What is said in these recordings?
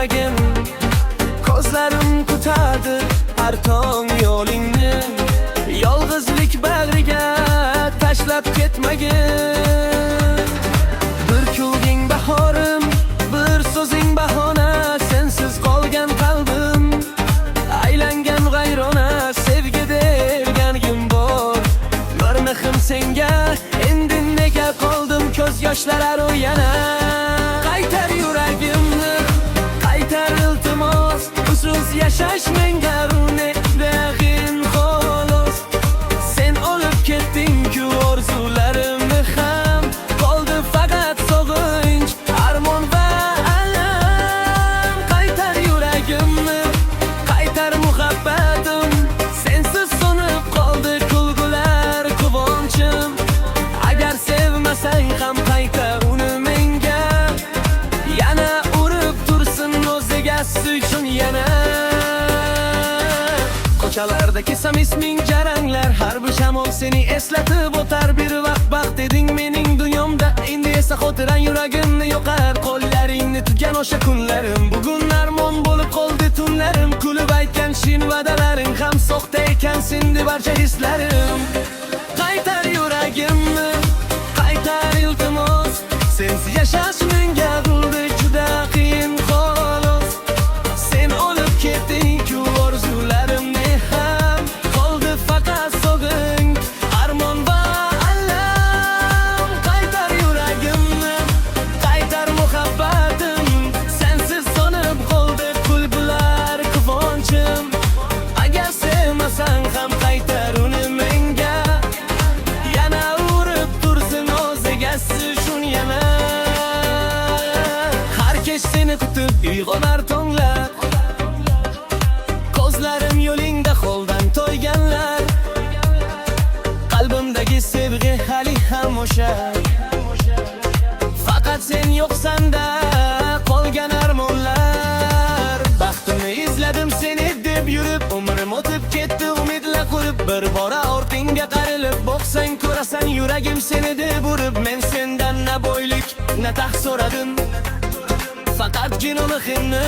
yuragim. Ko'zlarim kutadi har tong yo'lingni. Yolg'izlik bag'riga tashlab ketmagin. Bir kulging bahorim, bir so'zing bahona. Sensiz qolgan qalbim aylangan g'ayrona. Sevgi derganim bor, yormixim senga. Endi nega qoldim ko'z yoshlari yana. Qaytar yuragimni, qaytar iltimos. Usiz yashash menga runegin xolos. Sen olib ketding-ku orzularimni ham. Qoldi faqat sog'inch, armon va alam. Qaytar yuragimni, qaytar muhabbatim. Sensiz so'nib qoldi kulgular, quvonchim. Agar sevmasang ham qayta uni menga. Yana urib tursin o'ziga uchun yana. Ko'chalarda kesam isming jaranglar, har bir shamol seni eslatib o'tar. Bir vaqt baxt eding mening dunyomda, endi esa xotirang yuragimni yo'qar. Qo'llaringni tutgan o'sha kunlarim, bugun armon bo'lib qoldi tunlarim. Kulib aytgan shin va'dalaring ham soxta ekan, sindi barcha hislarim. Qaytar yuragimni, qaytar iltimos. Sensiz yashash menga bo'ldi juda qiyin xolos. Sen olib ketding-ku orzularimni ham. Qoldi faqat sog'inch, armon va alam. Qaytar yuragimni, qaytar muhabbatim. Sensiz so'nib qoldi kulgular, quvonchim. Agar sevmasang ham qaytar uni menga. Yana urib tursin o'ziga shun yana. Har kech seni kutib uyg'onar tonglar. Ko'zlarim yo'lingda holdan to'yganlar. Qalbimdagi sevgi hali ham o'sha. Faqat sen yo'qsanda qolgan armonlar. Baxtimni izladim seni deb yurib, umrim o'tib ketdi umidlar qurib. Bir bora ortingga qarilib boqsang ko'rasan yuragim seni deb urib. Men sendan na boylik, na taxt so'radim. Faqatgina mehrimni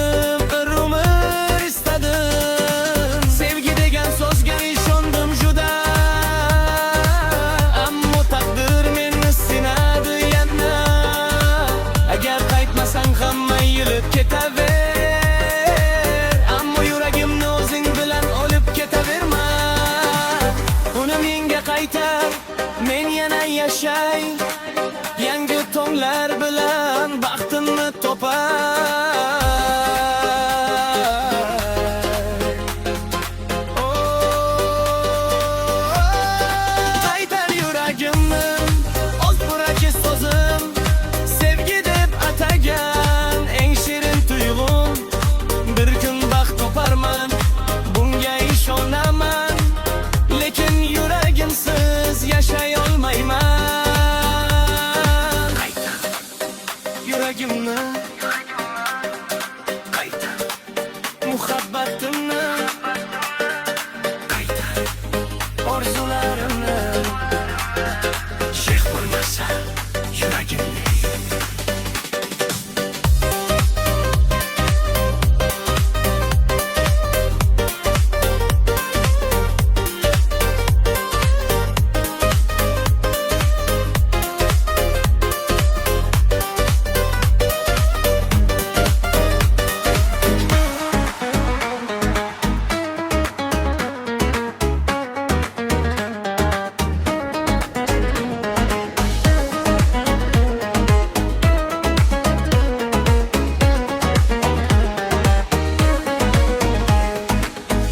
bir umr istadim. Sevgi degan so'zga ishondim juda. Ammo taqdir meni sinadi yana. Agar qaytmasang hamma yilib ketaver. Ammo yuragimni o'zing bilan olib ketaverma. Uni menga qaytar, men yana yashay. Yangi tonglar bilan baxtimni topar. Qaytar yuragimni, o'z buraki so'zim. Sevgi deb atagan eng shirin tuyg'um. Bir kun baxt toparman, bunga ishonaman. Lekin yuragimsiz yashay olmayman. Yuragimni, qaytar muhabbatimni, qaytar orzularimni. Shayx bo'lmasa yuragimni.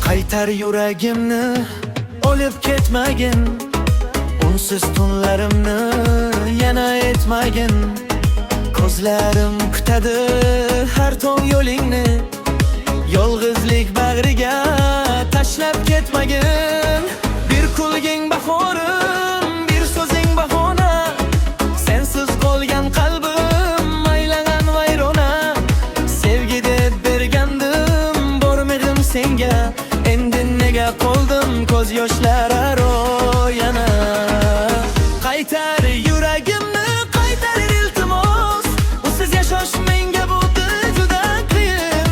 Qaytar yuragimni, olib ketmagin. Unsiz tunlarimni yana etmagin. Ko'zlarim kutadi har tong yo'lingni. Yolg'izlik bag'riga tashlab ketmagin. Bir kulging bahorim, bir so'zing bahona. Sensiz qolgan qalbim aylangan vayrona. Sevgi deb bergandim bor mehrim senga. Endi nega qoldim ko'z yoshlari aro yana. Qaytar yuragimni, qaytar iltimos. Usiz yashash menga bo'ldi juda qiyin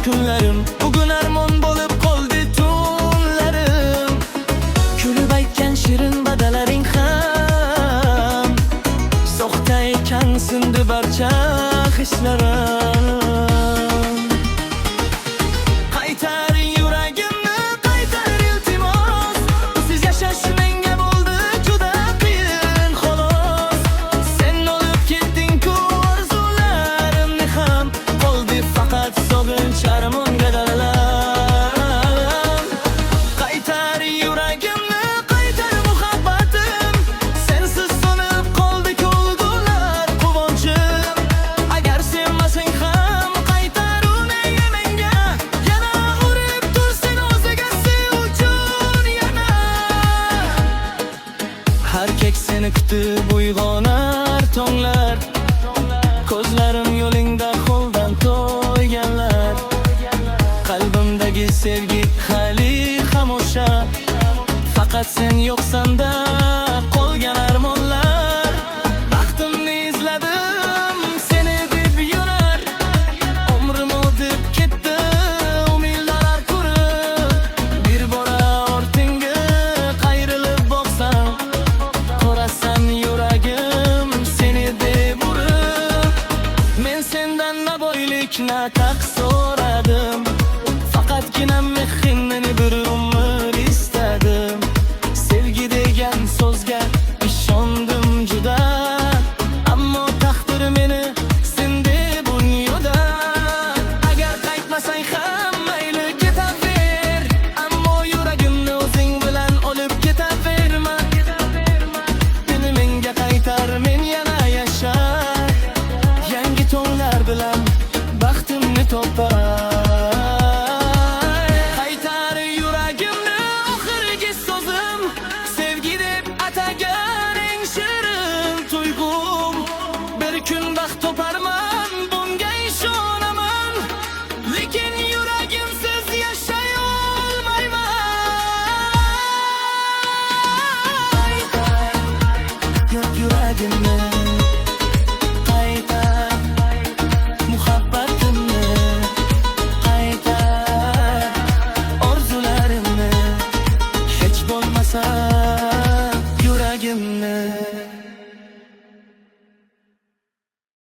kunlarim bugun armon bo'lib qoldi tunlarim. Kulib aytgan shirin badalaring ham soxta ekan, sindi barcha hislarim. Qaytaring yuragimni, qaytar iltimos, siz yashash menga bo'ldi juda qiyin xolos. Sen olib ketding-ku orzularimni ham, qoldi faqat sog'inch armonga dalalar. Qaytar yuragimni, qaytar muhabbatim, sensiz so'nib qoldi ko'lgular quvonchim. Agar sevmasang ham qaytar uni menga, yana urib tur sen o'ziga sevuvchun yana. Har kek seni kutib uyg'onar tonglar, ko'zlarim yo'lingda holdan to'yganlar. Qalbimdagi sevgi hali ham o'sha, faqat sen yo'qsanda qolgan armonlar. Baxtimni izladim seni deb yo'nar, umrim o'tib ketdi umidlar qurib. Bir bora ortingga qayrilib boqsam, ko'rasan yuragim seni deb urib. Men sendan na boylik na taqsir